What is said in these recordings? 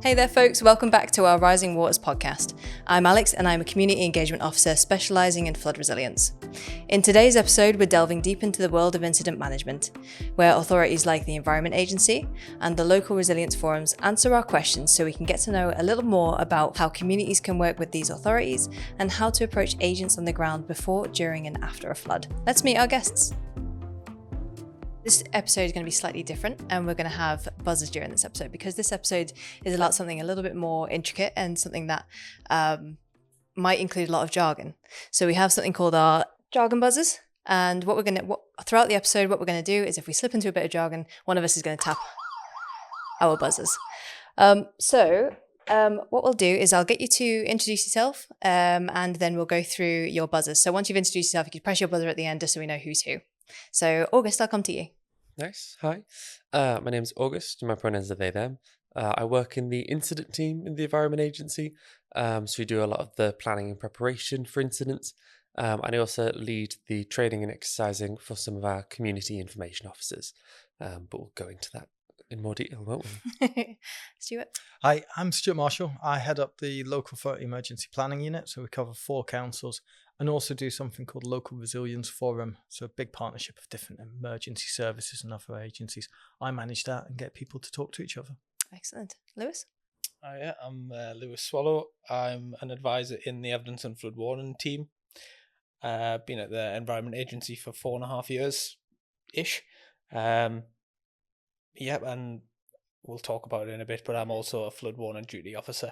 Hey there folks, welcome back to our Rising Waters podcast. I'm Alex and I'm a Community Engagement Officer specialising in flood resilience. In today's episode, we're delving deep into the world of incident management, where authorities like the Environment Agency and the local resilience forums answer our questions so we can get to know a little more about how communities can work with these authorities and how to approach agents on the ground before, during and after a flood. Let's meet our guests. This episode is going to be slightly different and we're going to have buzzers during this episode because this episode is about something a little bit more intricate and something that might include a lot of jargon. So we have something called our jargon buzzers, and throughout the episode, what we're going to do is if we slip into a bit of jargon, one of us is going to tap our buzzers. What we'll do is I'll get you to introduce yourself and then we'll go through your buzzers. So once you've introduced yourself, you can press your buzzer at the end just so we know who's who. So, August, I'll come to you. Nice. Hi. My name's August. My pronouns are they, them. I work in the incident team in the Environment Agency. So we do a lot of the planning and preparation for incidents. And I also lead the training and exercising for some of our community information officers. But we'll go into that in more detail, won't we? Stuart. Hi, I'm Stuart Marshall. I head up the Local Authority Emergency Planning Unit. So we cover 4 councils and also do something called Local Resilience Forum. So a big partnership of different emergency services and other agencies. I manage that and get people to talk to each other. Excellent. Lewis? Yeah, I'm Lewis Swallow. I'm an advisor in the Evidence and Flood Warden team. Been at the Environment Agency for 4.5 years-ish. And we'll talk about it in a bit, but I'm also a flood warden duty officer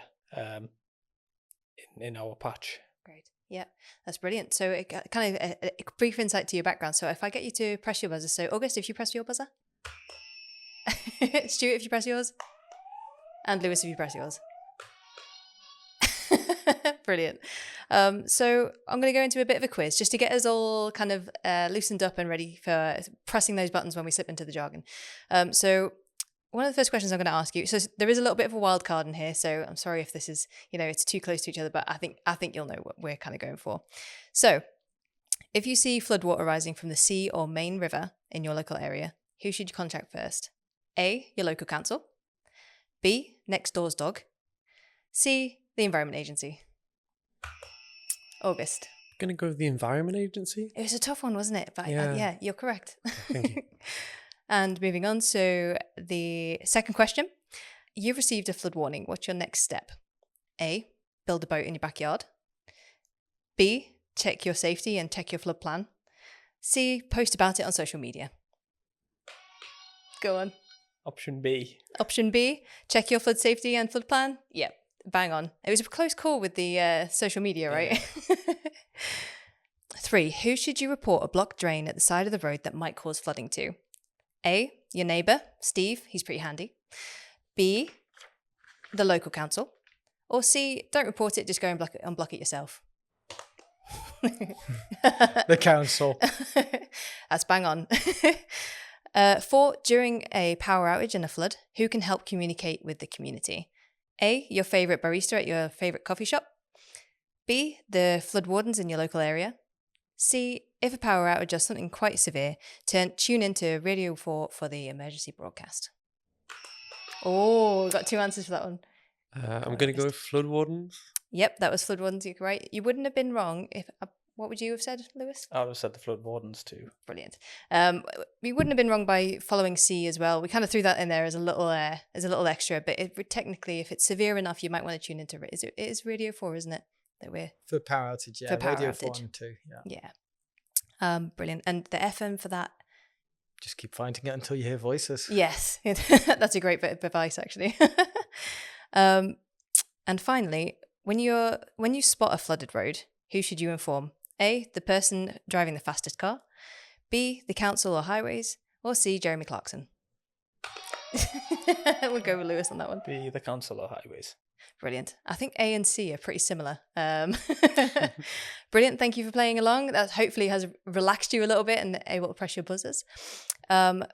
in our patch. Great. Yeah, that's brilliant. So kind of a brief insight to your background. So if I get you to press your buzzer. So August, if you press your buzzer. Stuart, if you press yours. And Lewis, if you press yours. Brilliant. So I'm going to go into a bit of a quiz just to get us all kind of loosened up and ready for pressing those buttons when we slip into the jargon. So one of the first questions I'm going to ask you, so there is a little bit of a wild card in here, so I'm sorry if this is, it's too close to each other, but I think you'll know what we're kind of going for. So if you see floodwater rising from the sea or main river in your local area, who should you contact first? A, your local council. B, next door's dog. C, the Environment Agency. August. I'm going to go with the Environment Agency. It was a tough one, wasn't it? But yeah, you're correct. Thank you. And moving on, so the second question. You've received a flood warning. What's your next step? A, build a boat in your backyard. B, check your safety and check your flood plan. C, post about it on social media. Go on. Option B. Option B, check your flood safety and flood plan. Yep, bang on. It was a close call with the social media, right? Yeah. 3, who should you report a blocked drain at the side of the road that might cause flooding to? A, your neighbour, Steve, he's pretty handy. B, the local council. Or C, don't report it, just go and unblock it yourself. The council. That's bang on. 4, during a power outage and a flood, who can help communicate with the community? A, your favourite barista at your favourite coffee shop. B, the flood wardens in your local area. C, if a power outage is something quite severe, tune into Radio 4 for the emergency broadcast. Oh, we've got 2 answers for that one. I'm going to go with flood wardens. Yep, that was flood wardens. You're right. You wouldn't have been wrong if. What would you have said, Lewis? I would have said the flood wardens too. Brilliant. We wouldn't have been wrong by following C as well. We kind of threw that in there as a little extra, but technically, if it's severe enough, you might want to tune into it. It is Radio 4, isn't it? That we're For power outage, yeah. For power Radio outage. 4 and 2, yeah. Yeah. Brilliant. And the FM for that? Just keep finding it until you hear voices. Yes. That's a great bit of advice, actually. And finally, when you spot a flooded road, who should you inform? A, the person driving the fastest car. B, the council or highways. Or C, Jeremy Clarkson. We'll go with Lewis on that one. B, the council or highways. Brilliant. I think A and C are pretty similar. Brilliant. Thank you for playing along. That hopefully has relaxed you a little bit and able to press your buzzers.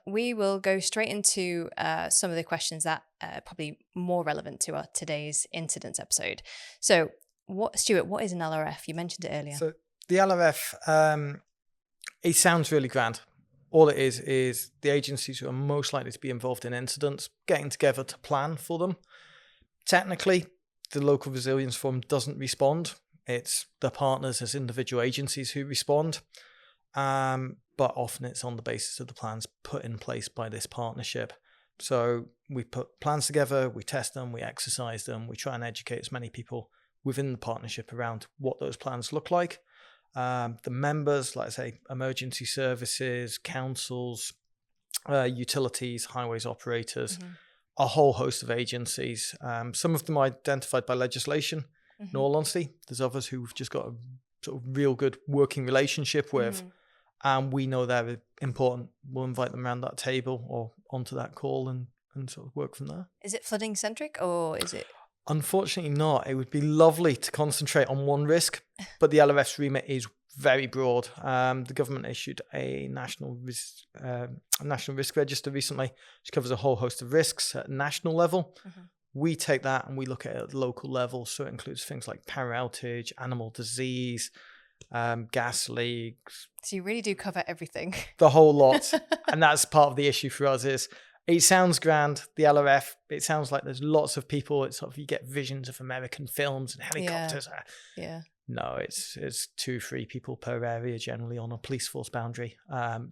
We will go straight into some of the questions that are probably more relevant to our today's incidents episode. So, Stuart, what is an LRF? You mentioned it earlier. So the LRF, it sounds really grand. All it is the agencies who are most likely to be involved in incidents getting together to plan for them. Technically, the Local Resilience Forum doesn't respond. It's the partners as individual agencies who respond. But often it's on the basis of the plans put in place by this partnership. So we put plans together, we test them, we exercise them, we try and educate as many people within the partnership around what those plans look like. The members, like I say, emergency services, councils, utilities, highways operators, a whole host of agencies. Some of them are identified by legislation, in all honesty. There's others who've just got a sort of real good working relationship with, and we know they're important. We'll invite them around that table or onto that call and sort of work from there. Is it flooding centric or is it? Unfortunately not. It would be lovely to concentrate on one risk, but the LRF's remit is very broad. The government issued a national risk register recently, which covers a whole host of risks at national level. We take that and we look at it at the local level. So it includes things like power outage, animal disease, gas leaks. So you really do cover everything. The whole lot. And that's part of the issue for us is it sounds grand, the LRF. It sounds like there's lots of people. It's sort of, you get visions of American films and helicopters. Yeah. No, it's 2-3 people per area generally on a police force boundary,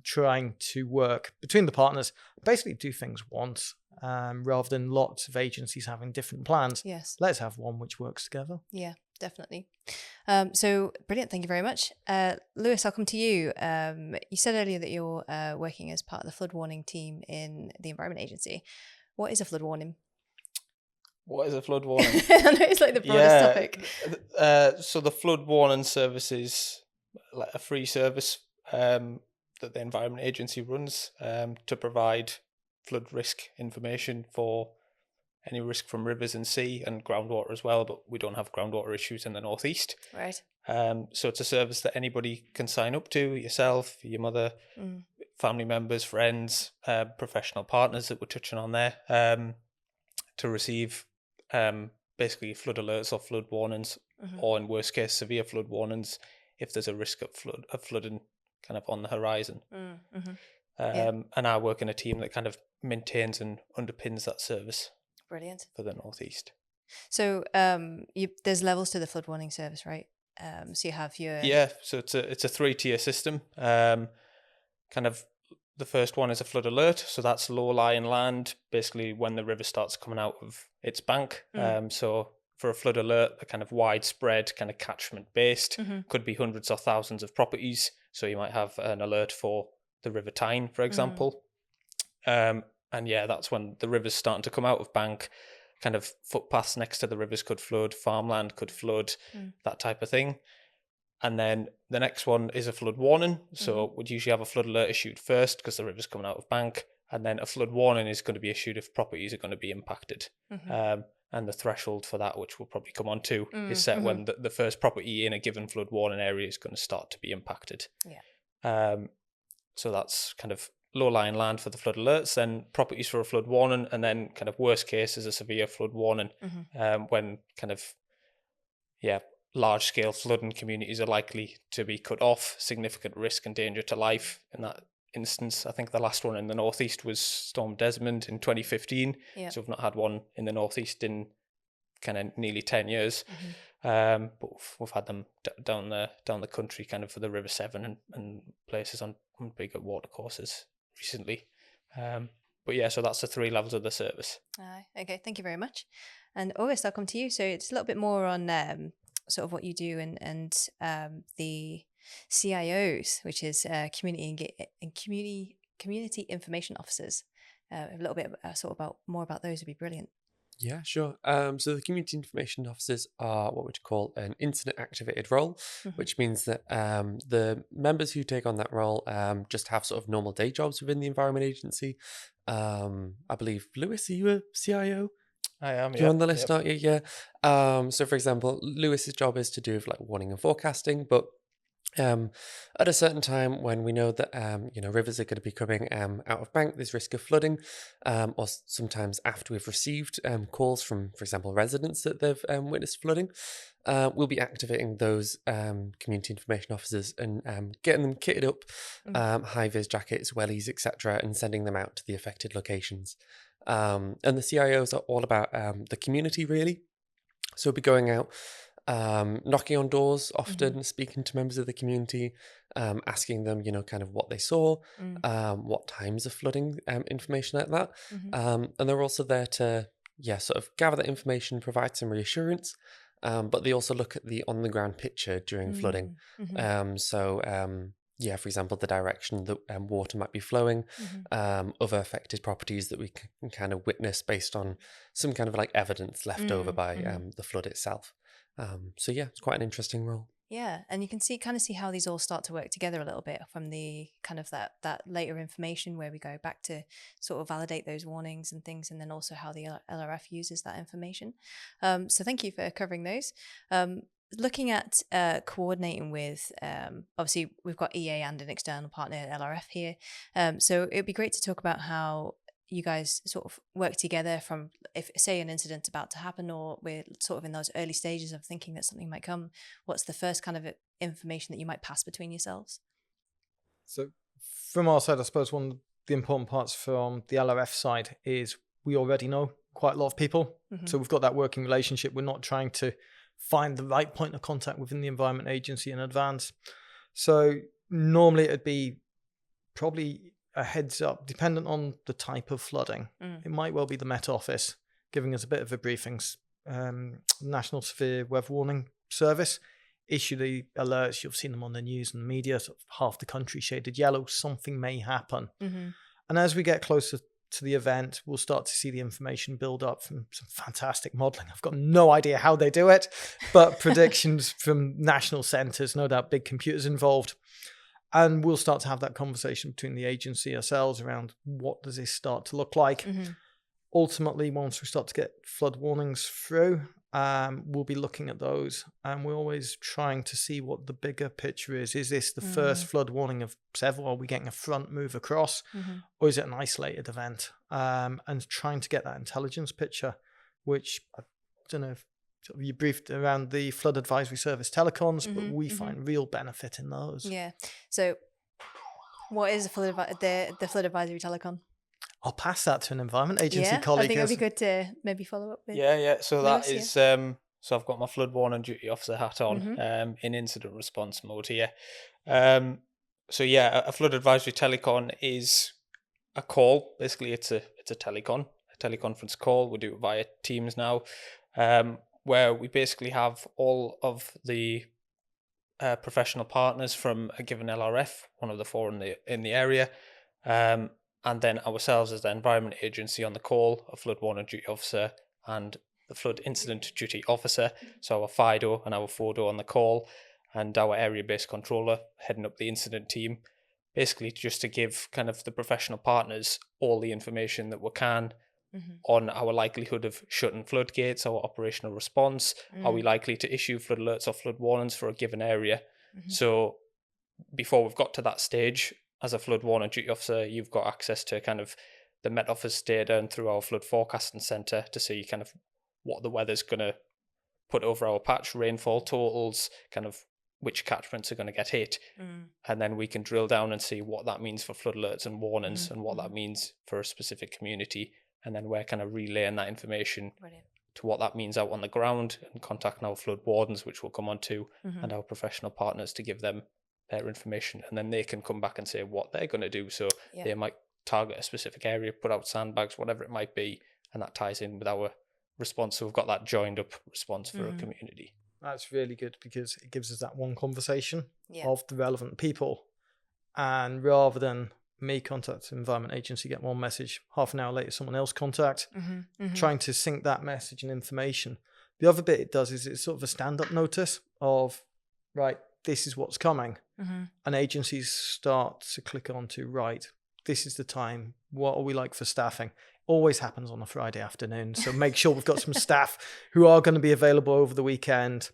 trying to work between the partners, basically do things once, rather than lots of agencies having different plans. Yes. Let's have one which works together. Yeah, definitely. So brilliant. Thank you very much. Lewis, I'll come to you. You said earlier that you're working as part of the flood warning team in the Environment Agency. What is a flood warning? What is a flood warning? I know it's like the broadest topic. So the flood warning service is like a free service that the Environment Agency runs to provide flood risk information for any risk from rivers and sea and groundwater as well, but we don't have groundwater issues in the northeast. Right. So it's a service that anybody can sign up to, yourself, your mother, family members, friends, professional partners that we're touching on there, to receive basically flood alerts or flood warnings, or in worst case severe flood warnings if there's a risk of flooding kind of on the horizon. And I work in a team that kind of maintains and underpins that service. Brilliant. For the northeast. So there's levels to the flood warning service, right? So you have your so it's a 3-tier system. Kind of the first one is a flood alert, so that's low-lying land, basically when the river starts coming out of its bank. So for a flood alert, the kind of widespread, kind of catchment-based, could be hundreds or thousands of properties. So you might have an alert for the River Tyne, for example. And yeah, that's when the river's starting to come out of bank. Kind of footpaths next to the rivers could flood, farmland could flood, that type of thing. And then the next one is a flood warning. So we'd usually have a flood alert issued first because the river's coming out of bank. And then a flood warning is going to be issued if properties are going to be impacted. And the threshold for that, which we'll probably come on to, is set when the first property in a given flood warning area is going to start to be impacted. So that's kind of low-lying land for the flood alerts, then properties for a flood warning, and then kind of worst case is a severe flood warning, when kind of, large-scale flooding communities are likely to be cut off, significant risk and danger to life. In that instance, I think the last one in the northeast was Storm Desmond in 2015. So we've not had one in the northeast in kind of nearly 10 years. But we've had them down the country, kind of for the River Severn and places on bigger watercourses recently. But yeah, so that's the 3 levels of the service. Okay, thank you very much. And August, I'll come to you. So it's a little bit more on sort of what you do and the CIOs, which is community information officers. A little bit more about those would be brilliant. Yeah, sure. So the community information officers are what we'd call an incident activated role, which means that the members who take on that role just have sort of normal day jobs within the Environment Agency. I believe, Lewis, are you a CIO? I am. You're on the list, aren't you? Yeah. So, for example, Lewis's job is to do with like warning and forecasting, but at a certain time when we know that rivers are going to be coming out of bank, there's risk of flooding, or sometimes after we've received calls from, for example, residents that they've witnessed flooding, we'll be activating those community information officers and getting them kitted up, high-vis jackets, wellies, etc., and sending them out to the affected locations. And the CIOs are all about the community, really. So we'll be going out, knocking on doors, often speaking to members of the community, asking them, kind of what they saw, what times of flooding, information like that. And they're also there to, sort of gather that information, provide some reassurance, but they also look at the on-the-ground picture during flooding. For example, the direction that water might be flowing, other affected properties that we can kind of witness based on some kind of like evidence left over by the flood itself. It's quite an interesting role. Yeah, and you can kind of see how these all start to work together a little bit from the kind of that later information where we go back to sort of validate those warnings and things, and then also how the LRF uses that information. So thank you for covering those. Looking at coordinating with, obviously we've got EA and an external partner, LRF here. So it'd be great to talk about how you guys sort of work together from, if say an incident's about to happen, or we're sort of in those early stages of thinking that something might come. What's the first kind of information that you might pass between yourselves? So from our side, I suppose one of the important parts from the LRF side is we already know quite a lot of people. So we've got that working relationship. We're not trying to find the right point of contact within the Environment Agency in advance. So normally it'd be probably a heads up, dependent on the type of flooding. It might well be the Met Office giving us a bit of a briefing. National Severe Weather Warning Service issue the alerts. You've seen them on the news and the media, sort of half the country shaded yellow. Something may happen. And as we get closer to the event, we'll start to see the information build up from some fantastic modeling. I've got no idea how they do it, but predictions from national centers, no doubt big computers involved. And we'll start to have that conversation between the agency ourselves around what does this start to look like. Ultimately, once we start to get flood warnings through, we'll be looking at those, and we're always trying to see what the bigger picture is. Is this the first flood warning of several? Are we getting a front move across, or is it an isolated event? And trying to get that intelligence picture, which I don't know if you briefed around the flood advisory service telecons, but we find real benefit in those. Yeah. So what is the flood advisory telecon? I'll pass that to an Environment Agency colleague. I think it'd be good to maybe follow up with. Yeah. So Lewis, that is so I've got my flood warning duty officer hat on in incident response mode here. A flood advisory telecon is a call. Basically, it's a telecon, a teleconference call. We do it via Teams now, where we basically have all of the professional partners from a given LRF, one of the four in the area, and then ourselves as the Environment Agency on the call, a flood warning duty officer and the flood incident duty officer, so our FIDO and our FODO on the call, and our area-based controller heading up the incident team, basically just to give kind of the professional partners all the information that we can on our likelihood of shutting floodgates, our operational response, are we likely to issue flood alerts or flood warnings for a given area. So before we've got to that stage, as a flood warning duty officer, you've got access to kind of the Met Office data and through our flood forecasting centre to see kind of what the weather's going to put over our patch, rainfall totals, kind of which catchments are going to get hit. And then we can drill down and see what that means for flood alerts and warnings and what that means for a specific community. And then we're kind of relaying that information to what that means out on the ground and contacting our flood wardens, which we'll come on to, and our professional partners to give them their information. And then they can come back and say what they're going to do. So they might target a specific area, put out sandbags, whatever it might be. And that ties in with our response. So we've got that joined up response for a community. That's really good because it gives us that one conversation of the relevant people. And rather than me contact the Environment Agency, get one message, half an hour later someone else contact, trying to sync that message and information. The other bit it does is it's sort of a stand-up notice of, right, this is what's coming. And agencies start to click on to, right, this is the time, what are we like for staffing? Always happens on a Friday afternoon, so make sure we've got some staff who are going to be available over the weekend.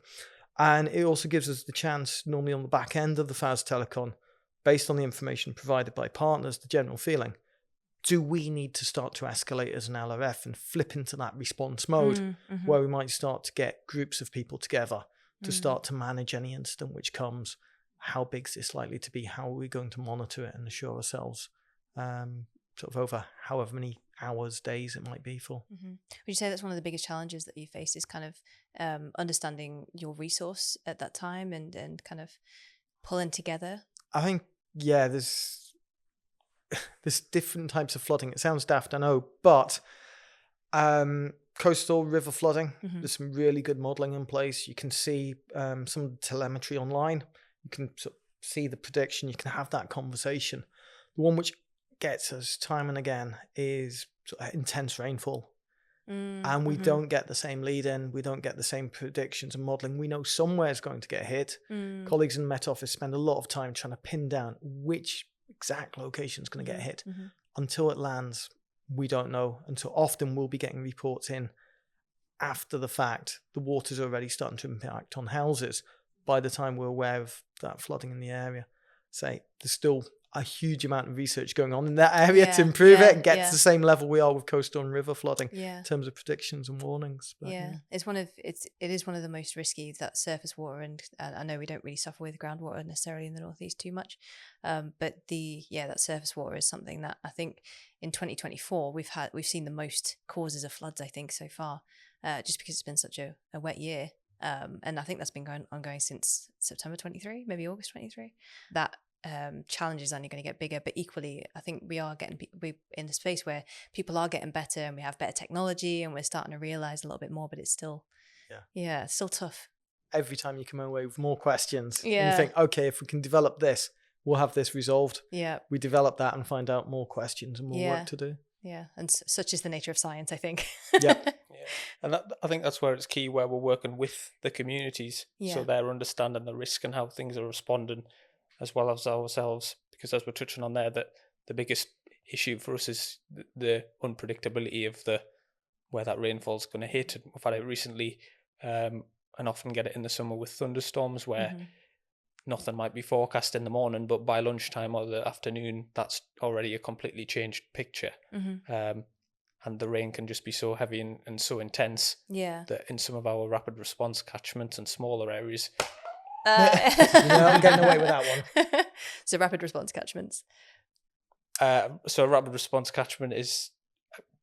And it also gives us the chance, normally on the back end of the FAS Telecon, based on the information provided by partners, the general feeling, do we need to start to escalate as an LRF and flip into that response mode where we might start to get groups of people together to start to manage any incident which comes? How big is this likely to be? How are we going to monitor it and assure ourselves sort of over however many hours, days it might be for. Mm-hmm. Would you say that's one of the biggest challenges that you face is kind of understanding your resource at that time and kind of pulling together? I think, yeah, there's different types of flooding. It sounds daft, I know, but coastal river flooding, there's some really good modelling in place. You can see some of the telemetry online. You can sort of see the prediction. You can have that conversation. The one which gets us time and again is sort of intense rainfall. And we don't get the same lead in. We don't get the same predictions and modelling. We know somewhere is going to get hit. Colleagues in the Met Office spend a lot of time trying to pin down which exact location is going to get hit. Until it lands, we don't know. And so often we'll be getting reports in after the fact. The water's already starting to impact on houses. By the time we're aware of that flooding in the area, say there's still a huge amount of research going on in that area to improve it and get to the same level we are with coastal and river flooding in terms of predictions and warnings. But, it is one of the most risky, that surface water, and I know we don't really suffer with groundwater necessarily in the northeast too much, but that surface water is something that I think in 2024 we've seen the most causes of floods, I think, so far, just because it's been such a wet year. And I think that's been ongoing since September 23, maybe August 23. That challenge is only going to get bigger, but equally, I think we're in a space where people are getting better and we have better technology and we're starting to realize a little bit more, but it's still, it's still tough. Every time you come away with more questions, and you think, okay, if we can develop this, we'll have this resolved. Yeah. We develop that and find out more questions and more work to do. Yeah, and such is the nature of science, I think. And I think that's where it's key, where we're working with the communities, so they're understanding the risk and how things are responding, as well as ourselves. Because as we're touching on there, that the biggest issue for us is the unpredictability of where that rainfall's going to hit. We've had it recently, and often get it in the summer with thunderstorms, where nothing might be forecast in the morning, but by lunchtime or the afternoon, that's already a completely changed picture. And the rain can just be so heavy and so intense that in some of our rapid response catchments and smaller areas... I'm getting away with that one. So rapid response catchments. So a rapid response catchment is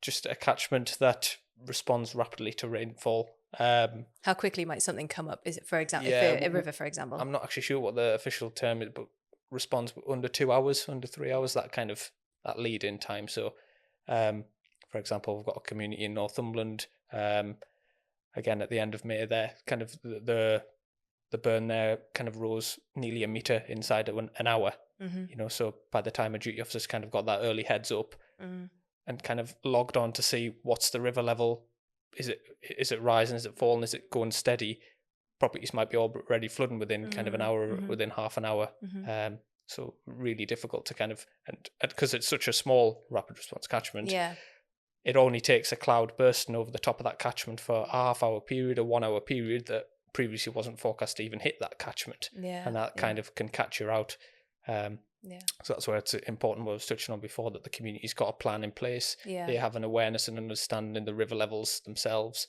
just a catchment that responds rapidly to rainfall. How quickly might something come up? Is it, for example, a river, for example? I'm not actually sure what the official term is, but responds under 2 hours, under 3 hours, that kind of that lead in time. So, for example, we've got a community in Northumberland. Again, at the end of May, there kind of the burn there kind of rose nearly a metre inside of an hour. So by the time a duty officer's kind of got that early heads up and kind of logged on to see what's the river level, is it rising, is it falling, is it going steady, properties might be already flooding within kind of an hour, within half an hour. So really difficult to kind of, and because it's such a small rapid response catchment, it only takes a cloud bursting over the top of that catchment for a half-hour period, a 1 hour period that previously wasn't forecast to even hit that catchment. And that kind of can catch you out. So that's where it's important, what I was touching on before, that the community's got a plan in place. They have an awareness and understanding the river levels themselves,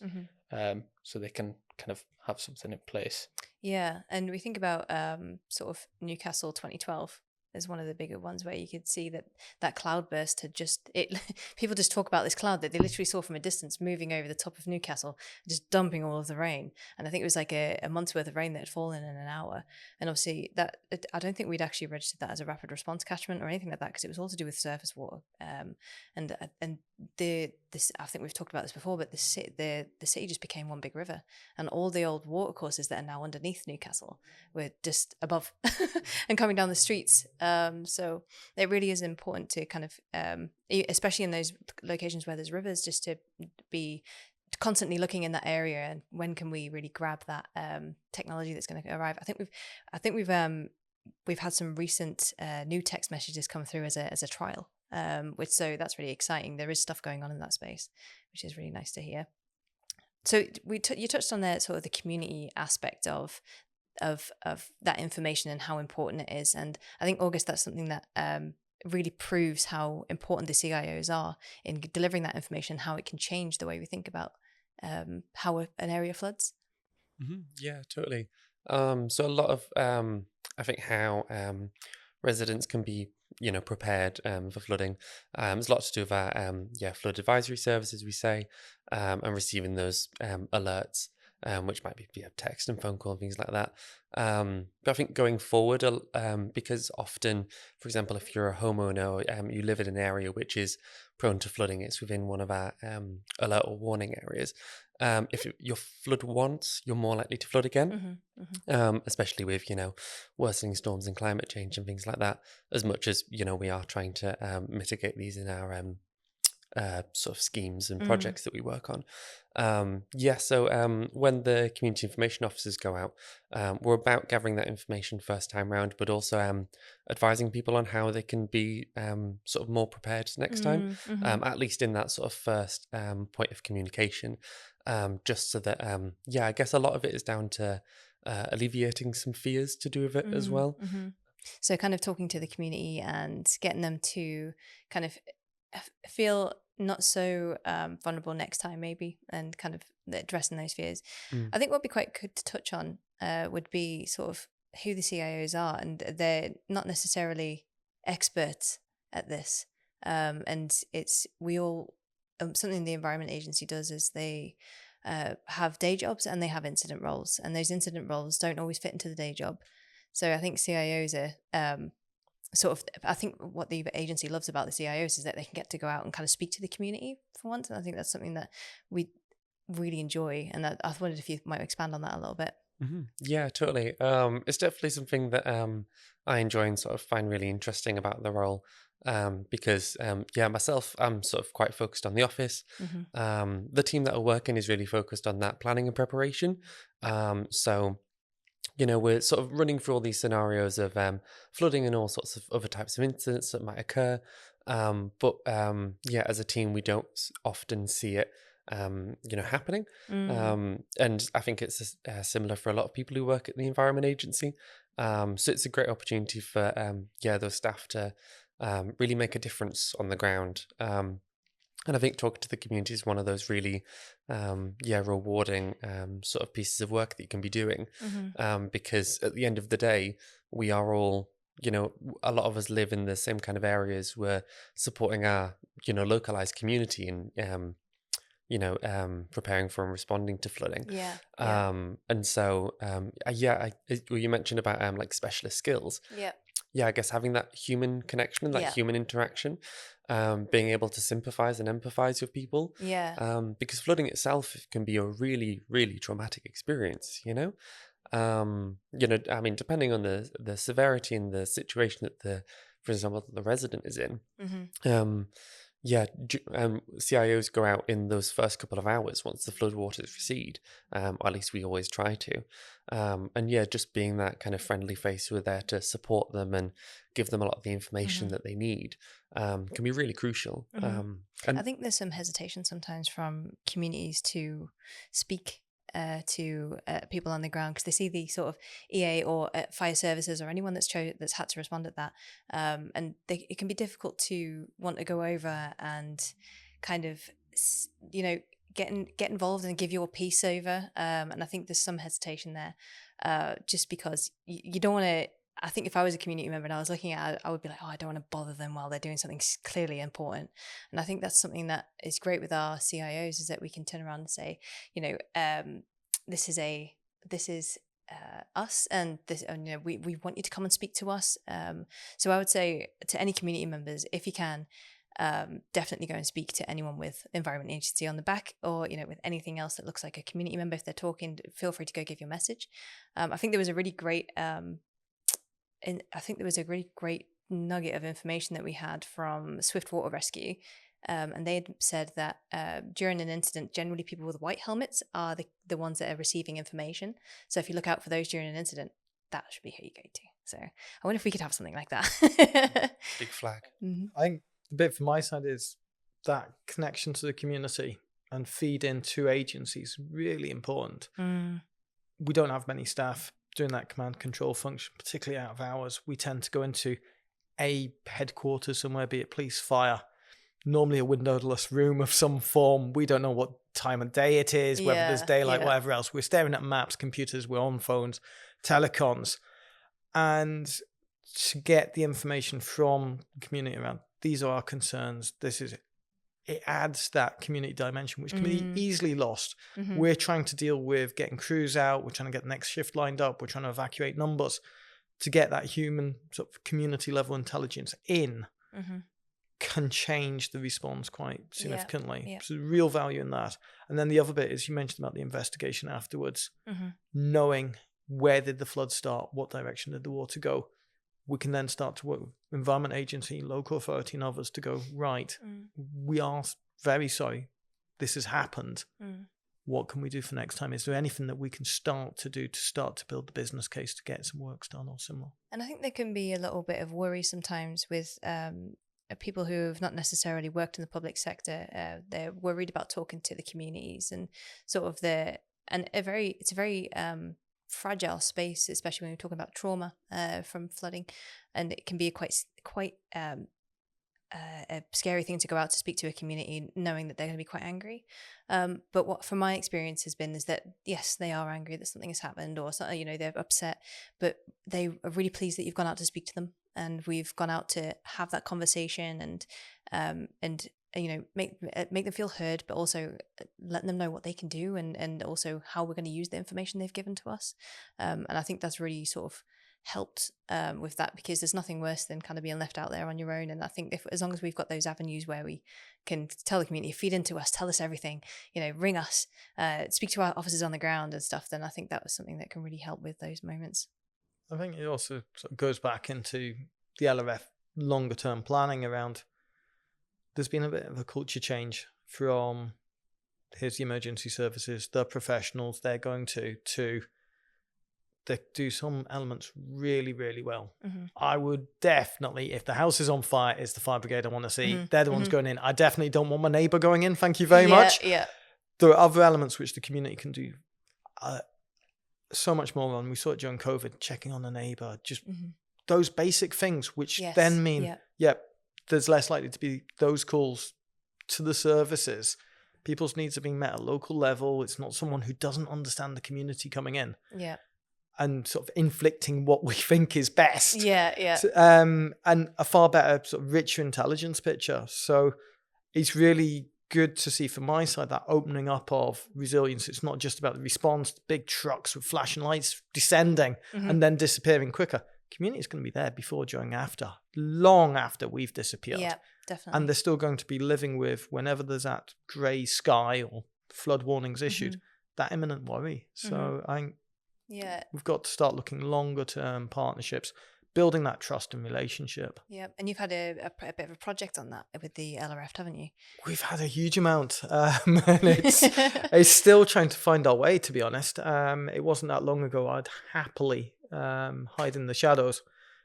so they can kind of have something in place. Yeah, and we think about sort of Newcastle 2012 as one of the bigger ones, where you could see that cloudburst had people just talk about this cloud that they literally saw from a distance moving over the top of Newcastle, just dumping all of the rain. And I think it was like a month's worth of rain that had fallen in an hour. And obviously I don't think we'd actually registered that as a rapid response catchment or anything like that, because it was all to do with surface water. And this, I think we've talked about this before, but the city just became one big river, and all the old water courses that are now underneath Newcastle were just above and coming down the streets. So it really is important to kind of, especially in those locations where there's rivers, just to be constantly looking in that area, and when can we really grab that technology that's going to arrive. I think we've had some recent new text messages come through as a trial, so that's really exciting. There is stuff going on in that space, which is really nice to hear. So you touched on the sort of the community aspect of that information and how important it is, and I think, August, that's something that really proves how important the CIOs are in delivering that information, how it can change the way we think about how an area floods. Yeah, totally. So a lot of I think how residents can be prepared for flooding. There's a lot to do with our flood advisory services, we say, and receiving those alerts, which might be via text and phone call and things like that. But I think going forward, because often, for example, if you're a homeowner or you live in an area which is prone to flooding, it's within one of our alert or warning areas. If you flood once, you're more likely to flood again, especially with, worsening storms and climate change and things like that, as much as, we are trying to mitigate these in our sort of schemes and projects that we work on. So when the community information officers go out, we're about gathering that information first time round, but also advising people on how they can be sort of more prepared next time, at least in that sort of first point of communication, just so that, I guess a lot of it is down to alleviating some fears to do with it as well. So kind of talking to the community and getting them to kind of feel not so vulnerable next time, maybe, and kind of addressing those fears. I think what would be quite good to touch on would be sort of who the CIOs are, and they're not necessarily experts at this. And we all something the Environment Agency does is they have day jobs and they have incident roles, and those incident roles don't always fit into the day job. So I think CIOs are I think what the agency loves about the CIOs is that they can get to go out and kind of speak to the community for once. And I think that's something that we really enjoy. And I wondered if you might expand on that a little bit. Yeah, totally. It's definitely something that I enjoy and sort of find really interesting about the role. Because myself, I'm sort of quite focused on the office. The team that I work in is really focused on that planning and preparation. So we're sort of running through all these scenarios of flooding and all sorts of other types of incidents that might occur. But as a team, we don't often see it, happening. And I think it's similar for a lot of people who work at the Environment Agency. So it's a great opportunity for those staff to really make a difference on the ground. And I think talking to the community is one of those really, rewarding sort of pieces of work that you can be doing. Because at the end of the day, we are all, a lot of us live in the same kind of areas. We're supporting our, localized community and, preparing for and responding to flooding. And so, you mentioned about like specialist skills. I guess having that human connection and that human interaction, being able to sympathize and empathize with people. Because flooding itself can be a really, really traumatic experience, I mean, depending on the severity and the situation that for example, the resident is in. CIOs go out in those first couple of hours once the floodwaters recede, or at least we always try to. Just being that kind of friendly face who are there to support them and give them a lot of the information that they need can be really crucial. And I think there's some hesitation sometimes from communities to speak to people on the ground because they see the sort of EA or fire services or anyone that's had to respond at that, and it can be difficult to want to go over and kind of get involved and give your piece over, and I think there's some hesitation there, just because you don't want to. I think if I was a community member and I was looking at it, I would be like, I don't want to bother them while they're doing something clearly important. And I think that's something that is great with our CIOs is that we can turn around and say, this is us, and this, and, we want you to come and speak to us. So I would say to any community members, if you can, definitely go and speak to anyone with Environment Agency on the back, or with anything else that looks like a community member. If they're talking, feel free to go give your message. I think there was a really great. Great nugget of information that we had from Swift Water Rescue, and they had said that during an incident, generally people with white helmets are the ones that are receiving information. So if you look out for those during an incident, that should be who you go to. So I wonder if we could have something like that. Big flag. I think the bit from my side is that connection to the community and feed into agencies really important. We don't have many staff doing that command control function, particularly out of hours. We tend to go into a headquarters somewhere, be it police, fire, normally a windowless room of some form. We don't know what time of day it is, whether there's daylight, whatever else. We're staring at maps, computers, we're on phones, telecoms. And to get the information from the community around, these are our concerns, it adds that community dimension, which can be easily lost. We're trying to deal with getting crews out, we're trying to get the next shift lined up, we're trying to evacuate numbers. To get that human sort of community level intelligence in can change the response quite significantly. Yeah. So real value in that. And then the other bit is you mentioned about the investigation afterwards, knowing where did the flood start, what direction did the water go. We can then start to work with Environment Agency, local authority and others to go, right, we are very sorry this has happened. What can we do for next time? Is there anything that we can start to do to build the business case to get some works done or similar? And I think there can be a little bit of worry sometimes with people who have not necessarily worked in the public sector. They're worried about talking to the communities and sort of it's a very fragile space, especially when we're talking about trauma from flooding, and it can be quite a scary thing to go out to speak to a community knowing that they're going to be quite angry. But what from my experience has been is that yes, they are angry that something has happened or something, they're upset, but they are really pleased that you've gone out to speak to them and we've gone out to have that conversation and make them feel heard, but also letting them know what they can do and also how we're going to use the information they've given to us. And I think that's really sort of helped with that, because there's nothing worse than kind of being left out there on your own. And I think as long as we've got those avenues where we can tell the community, feed into us, tell us everything, ring us, speak to our officers on the ground and stuff, then I think that was something that can really help with those moments. I think it also sort of goes back into the LRF longer term planning around, there's been a bit of a culture change from here's the emergency services, the professionals, they're going to they do some elements really, really well. I would definitely, if the house is on fire, it's the fire brigade I want to see. They're the ones going in. I definitely don't want my neighbour going in. Thank you very much. Yeah. There are other elements which the community can do so much more on. We saw it during COVID, checking on the neighbour, just those basic things, which then mean, there's less likely to be those calls to the services. People's needs are being met at a local level. It's not someone who doesn't understand the community coming in. Yeah. And sort of inflicting what we think is best. Yeah. So, and a far better, sort of richer intelligence picture. So it's really good to see from my side that opening up of resilience. It's not just about the response, big trucks with flashing lights descending and then disappearing quicker. Community is going to be there before, during, after, long after we've disappeared. Yeah, definitely. And they're still going to be living with, whenever there's that grey sky or flood warnings issued, that imminent worry. So I think we've got to start looking longer term partnerships, building that trust and relationship. Yeah, and you've had a bit of a project on that with the LRF, haven't you? We've had a huge amount, and it's still trying to find our way, to be honest. It wasn't that long ago I'd happily hide in the shadows,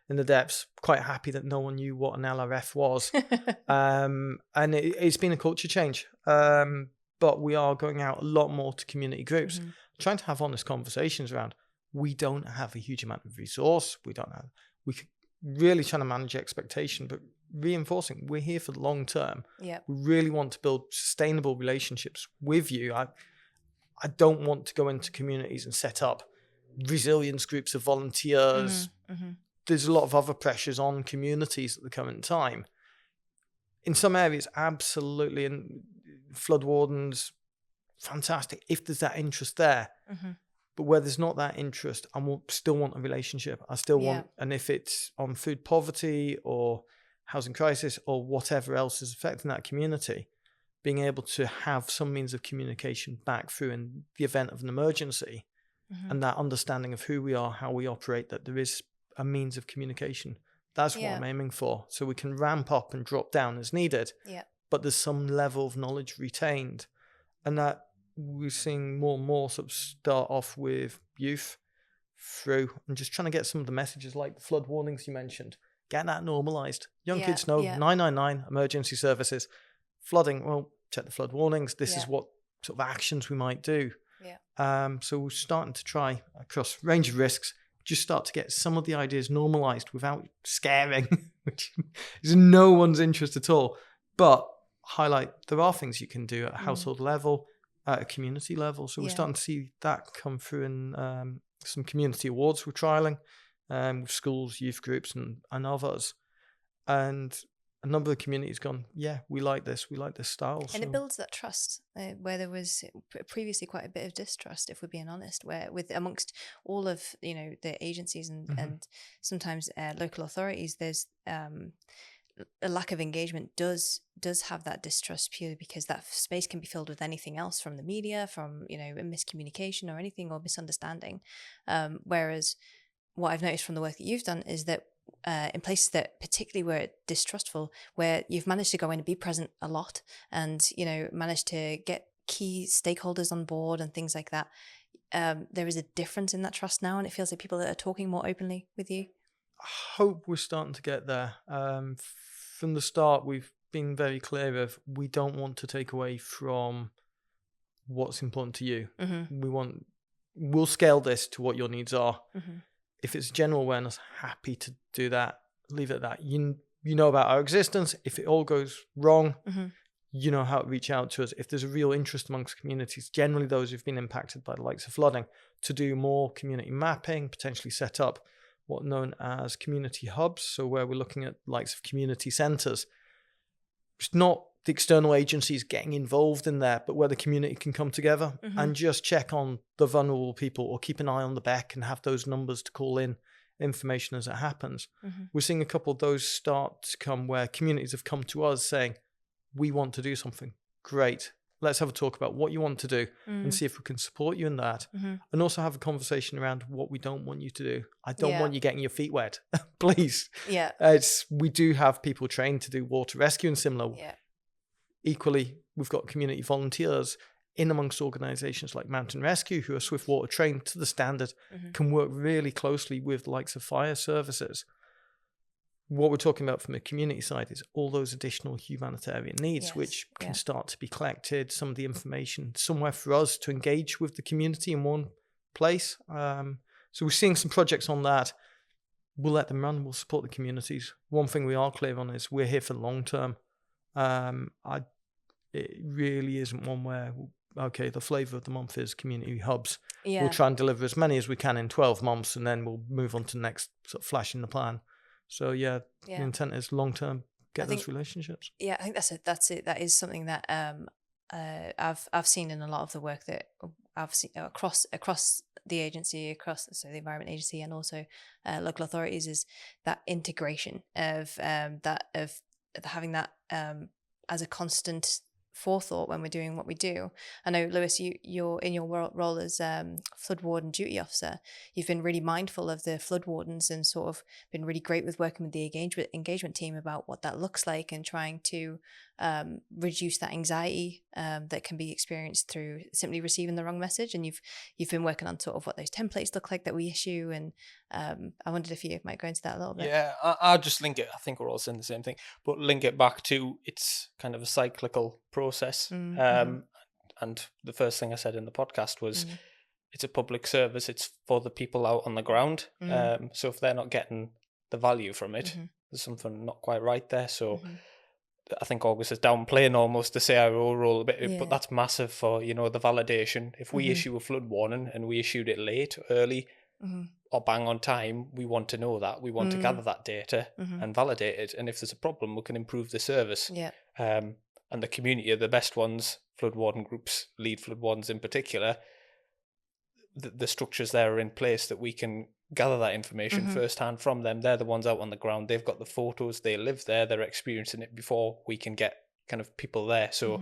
in the depths, quite happy that no one knew what an LRF was. And it's been a culture change. But we are going out a lot more to community groups, trying to have honest conversations around, we don't have a huge amount of resource. We could really trying to manage expectation, but reinforcing we're here for the long term. Yeah. We really want to build sustainable relationships with you. I don't want to go into communities and set up resilience groups of volunteers. There's a lot of other pressures on communities at the current time. In some areas, absolutely, and flood wardens, fantastic if there's that interest there. But where there's not that interest, I still want a relationship. I still want, and if it's on food poverty or housing crisis or whatever else is affecting that community, being able to have some means of communication back through in the event of an emergency, and that understanding of who we are, how we operate, that there is a means of communication. That's what I'm aiming for. So we can ramp up and drop down as needed, but there's some level of knowledge retained. And that we're seeing more and more sort of start off with youth through and just trying to get some of the messages like the flood warnings you mentioned, get that normalized. Young kids know 999 emergency services, flooding, well, check the flood warnings. This is what sort of actions we might do. So we're starting to try across a range of risks, just start to get some of the ideas normalized without scaring, which is in no one's interest at all, but highlight there are things you can do at a household level, at a community level. So we're starting to see that come through in some community awards we're trialing, with schools, youth groups, and others. And a number of communities gone, yeah, we like this style. And it builds that trust where there was previously quite a bit of distrust, if we're being honest, where with amongst all of the agencies and sometimes local authorities, there's a lack of engagement does have that distrust purely because that space can be filled with anything else from the media, from miscommunication or anything or misunderstanding. Whereas what I've noticed from the work that you've done is that in places that particularly were distrustful, where you've managed to go in and be present a lot and managed to get key stakeholders on board and things like that, there is a difference in that trust now, and it feels like people are talking more openly with you. I hope we're starting to get there. From the start, we've been very clear of we don't want to take away from what's important to you. We'll scale this to what your needs are. If it's general awareness, happy to do that. Leave it at that. You know about our existence. If it all goes wrong, you know how to reach out to us. If there's a real interest amongst communities, generally those who've been impacted by the likes of flooding, to do more community mapping, potentially set up what are known as community hubs. So where we're looking at likes of community centres. It's not the external agencies getting involved in there, but where the community can come together and just check on the vulnerable people or keep an eye on the back and have those numbers to call in information as it happens. We're seeing a couple of those start to come where communities have come to us saying, we want to do something. Great. Let's have a talk about what you want to do and see if we can support you in that. And also have a conversation around what we don't want you to do. I don't want you getting your feet wet. Please. Yeah. We do have people trained to do water rescue and similar. Yeah. Equally, we've got community volunteers in amongst organisations like Mountain Rescue who are swift water trained to the standard, can work really closely with the likes of fire services. What we're talking about from the community side is all those additional humanitarian needs, which can start to be collected, some of the information somewhere for us to engage with the community in one place. So we're seeing some projects on that. We'll let them run. We'll support the communities. One thing we are clear on is we're here for the long term. It really isn't one where, okay, the flavour of the month is community hubs. Yeah. We'll try and deliver as many as we can in 12 months and then we'll move on to the next sort of flash in the plan. So the intent is long term, get those relationships. Yeah, I think that's it. That is something that I've seen in a lot of the work that I've seen across the agency, the Environment Agency, and also local authorities, is that integration of having that as a constant forethought when we're doing what we do. I know, Lewis, you're in your role as flood warden duty officer. You've been really mindful of the flood wardens and sort of been really great with working with the engagement team about what that looks like and trying to reduce that anxiety that can be experienced through simply receiving the wrong message. And you've been working on sort of what those templates look like that we issue. And I wondered if you might go into that a little bit. Yeah, I'll just link it. I think we're all saying the same thing, but link it back to it's kind of a cyclical process. And the first thing I said in the podcast was it's a public service. It's for the people out on the ground. So if they're not getting the value from it, there's something not quite right there. So I think August is downplaying almost the CRO role a bit, but that's massive for, the validation. If we issue a flood warning and we issued it late, early, or bang on time, we want to know that. We want to gather that data and validate it. And if there's a problem, we can improve the service. And the community are the best ones, flood warden groups, lead flood wardens in particular. The structures there are in place that we can gather that information firsthand from them. They're the ones out on the ground. They've got the photos. They live there. They're experiencing it before we can get kind of people there. So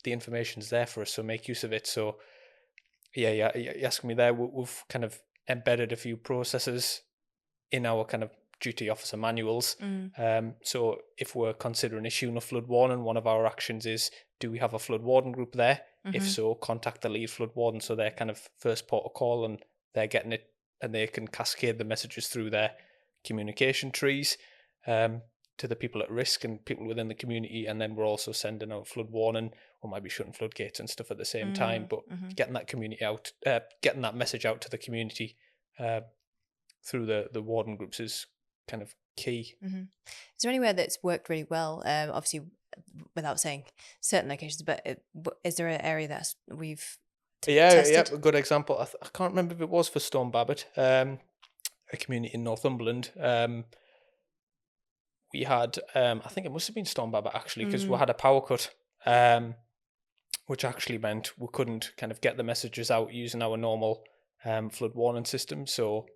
the information's there for us. So make use of it. So you're asking me there. We've kind of embedded a few processes in our kind of duty officer manuals. So if we're considering issuing a flood warning, one of our actions is, do we have a flood warden group there? If so, contact the lead flood warden. So they're kind of first port of call and they're getting it, and they can cascade the messages through their communication trees to the people at risk and people within the community. And then we're also sending out flood warning, or maybe shutting floodgates and stuff at the same time, but getting that community out, getting that message out to the community through the warden groups is kind of key. Is there anywhere that's worked really well? Obviously, without saying certain locations, but is there an area that we've tested? A good example. I can't remember if it was for Storm Babbitt. a community in Northumberland. We had, I think it must have been Storm Baba actually, because we had a power cut, which actually meant we couldn't kind of get the messages out using our normal flood warning system. So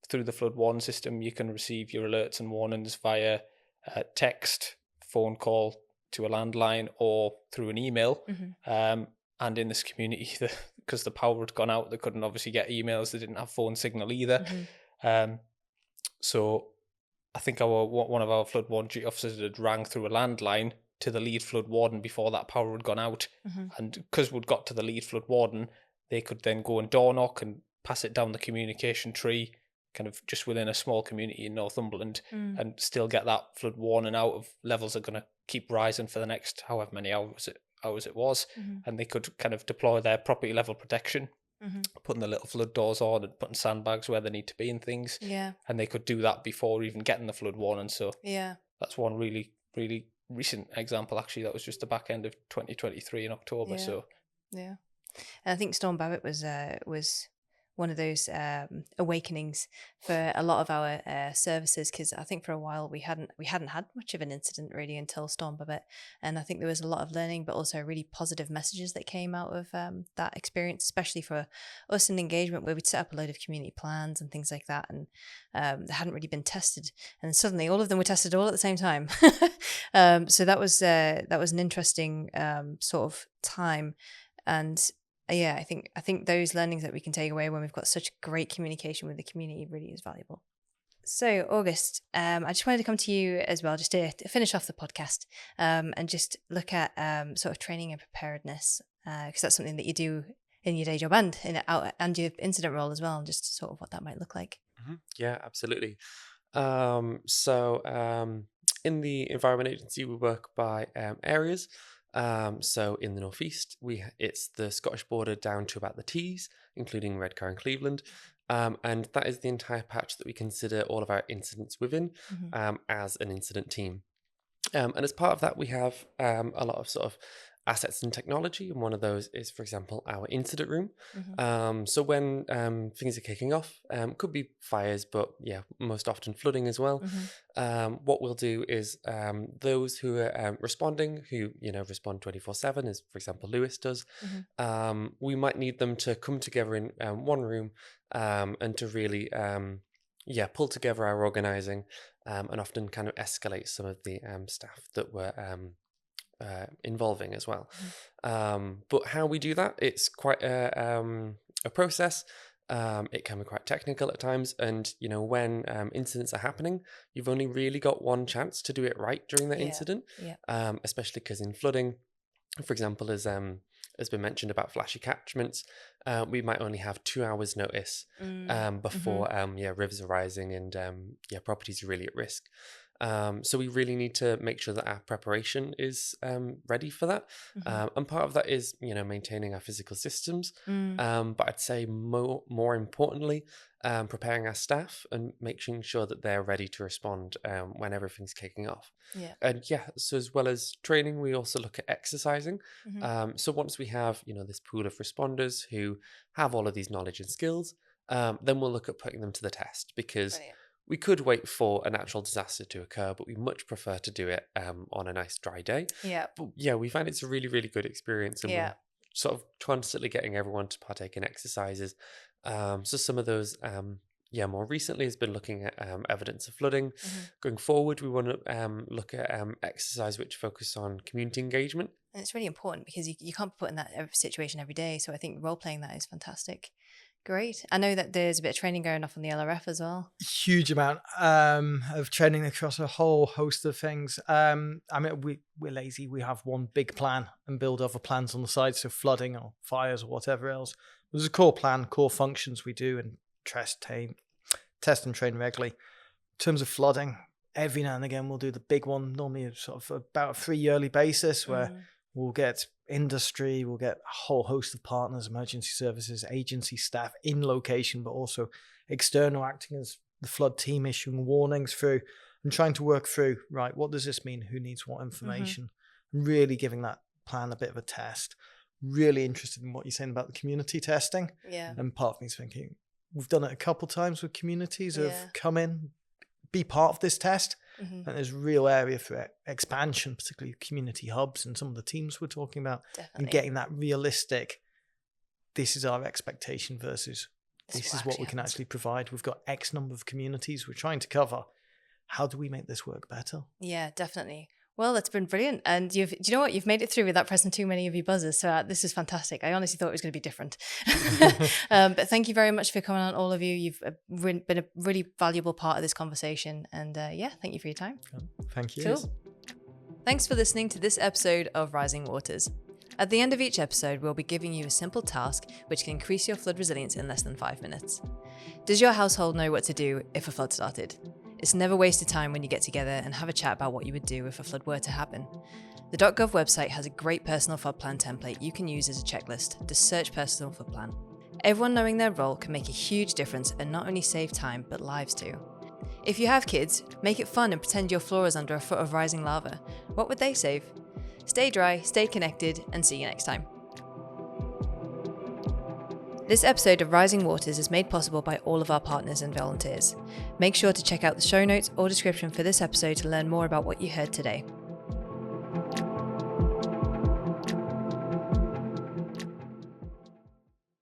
through the flood warning system, you can receive your alerts and warnings via text, phone call to a landline, or through an email. And in this community, because the power had gone out, they couldn't obviously get emails. They didn't have phone signal either. So I think one of our flood warden duty officers had rang through a landline to the lead flood warden before that power had gone out. And because we'd got to the lead flood warden, they could then go and door knock and pass it down the communication tree, kind of just within a small community in Northumberland, and still get that flood warning out of levels are going to keep rising for the next however many hours it was. And they could kind of deploy their property level protection, putting the little flood doors on and putting sandbags where they need to be and things. And they could do that before even getting the flood warning. So that's one really, really recent example, actually. That was just the back end of 2023 in October. And I think Storm Babbitt was one of those awakenings for a lot of our services, because I think for a while we hadn't had much of an incident really until Storm Babbitt, and I think there was a lot of learning, but also really positive messages that came out of that experience, especially for us in engagement, where we'd set up a load of community plans and things like that, and they hadn't really been tested, and suddenly all of them were tested all at the same time. So that was an interesting sort of time. And I think those learnings that we can take away when we've got such great communication with the community really is valuable. So, August, I just wanted to come to you as well, just to finish off the podcast, and just look at sort of training and preparedness, because that's something that you do in your day job and your incident role as well, and just sort of what that might look like. Yeah, absolutely. So in the Environment Agency, we work by areas. So in the northeast, it's the Scottish border down to about the Tees, including Redcar and Cleveland, and that is the entire patch that we consider all of our incidents within as an incident team. And as part of that, we have a lot of sort of assets and technology, and one of those is, for example, our incident room. So when things are kicking off, could be fires, but most often flooding as well. What we'll do is those who are responding, who respond 24/7, as for example Lewis does, we might need them to come together in one room and to really pull together our organising, and often kind of escalate some of the staff that were involving as well. But how we do that, it's quite a process. It can be quite technical at times, and when incidents are happening, you've only really got one chance to do it right during that incident. Especially because in flooding, for example, as has been mentioned about flashy catchments, we might only have 2 hours notice before rivers are rising and properties are really at risk. So we really need to make sure that our preparation is ready for that. And part of that is, maintaining our physical systems. But I'd say more importantly, preparing our staff and making sure that they're ready to respond when everything's kicking off. And so as well as training, we also look at exercising. So once we have, this pool of responders who have all of these knowledge and skills, then we'll look at putting them to the test, because we could wait for a natural disaster to occur, but we much prefer to do it on a nice dry day. But we find it's a really, really good experience, and we're sort of constantly getting everyone to partake in exercises. So some of those, more recently has been looking at evidence of flooding. Going forward, we want to look at exercise which focus on community engagement. And it's really important, because you can't be put in that situation every day. So I think role-playing that is fantastic. Great. I know that there's a bit of training going off on the LRF as well. Huge amount of training across a whole host of things. I mean, we're lazy. We have one big plan and build other plans on the side. So flooding or fires or whatever else. There's a core plan, core functions we do, and test and train regularly. In terms of flooding, every now and again we'll do the big one, normally sort of about a 3 yearly basis, where we'll get industry, we'll get a whole host of partners, emergency services, agency staff in location, but also external, acting as the flood team, issuing warnings through and trying to work through, right, what does this mean? Who needs what information? Really giving that plan a bit of a test. Really interested in what you're saying about the community testing. And part of me is thinking, we've done it a couple times with communities Yeah. have come in, be part of this test. Mhm. And there's real area for expansion, particularly community hubs and some of the teams we're talking about, Definitely. and getting that realistic, this is our expectation versus this is what we can happens. actually provide. We've got X number of communities we're trying to cover. How do we make this work better? Yeah, definitely. Well, it's been brilliant. And do you know what? You've made it through without pressing too many of your buzzers. So this is fantastic. I honestly thought it was going to be different. But thank you very much for coming on, all of you. You've been a really valuable part of this conversation. And thank you for your time. Thank you. Cool. Thanks for listening to this episode of Rising Waters. At the end of each episode, we'll be giving you a simple task which can increase your flood resilience in less than 5 minutes. Does your household know what to do if a flood started? It's never wasted time when you get together and have a chat about what you would do if a flood were to happen. The .gov website has a great personal flood plan template you can use as a checklist. Just search personal flood plan. Everyone knowing their role can make a huge difference and not only save time, but lives too. If you have kids, make it fun and pretend your floor is under a foot of rising lava. What would they save? Stay dry, stay connected, and see you next time. This episode of Rising Waters is made possible by all of our partners and volunteers. Make sure to check out the show notes or description for this episode to learn more about what you heard today.